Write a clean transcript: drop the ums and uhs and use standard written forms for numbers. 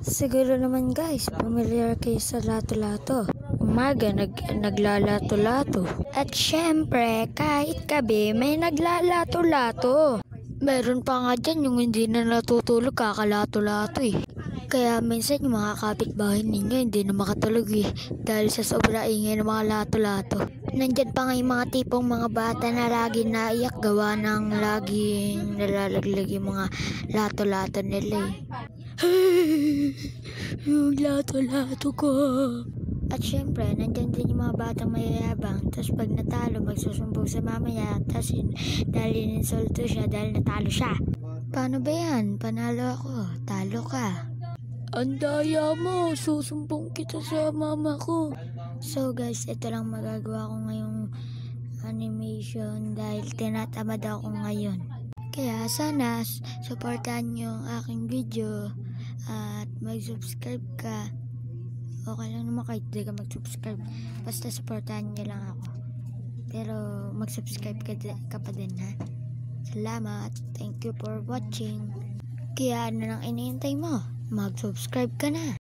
Siguro naman guys, familiar kayo sa lato-lato. Umaga naglalato-lato. At syempre, kahit gabi may naglalato-lato. Meron pa nga dyan yung hindi na natutulog kakalato-lato eh. Kaya minsan yung mga kapitbahay ninyo hindi na makatulog eh. Dahil sa sobra ingay ng mga lato-lato. Nandyan pa nga yung mga tipong mga bata na lagi naiyak gawa ng laging nalalaglag yung mga lato-lato nila eh. Yung lato-lato ko. At syempre, nandyan din yung mga batang mayayabang. Tapos pag natalo, magsusumbong sa mamaya. Tapos dahil ininsulto siya dahil natalo siya. Paano ba yan? Panalo ako. Talo ka. Andaya mo. Susumbong kita sa mama ko. So guys, ito lang magagawa ko ngayong animation dahil tinatamad ako ngayon. Kaya sana supportahan nyo ang aking video at mag-subscribe ka. Okay lang naman kahit di ka mag-subscribe. Basta supportahan nyo lang ako. Pero mag-subscribe ka pa din ha. Salamat. Thank you for watching. Kaya ano nang iniintay mo? Mag-subscribe ka na.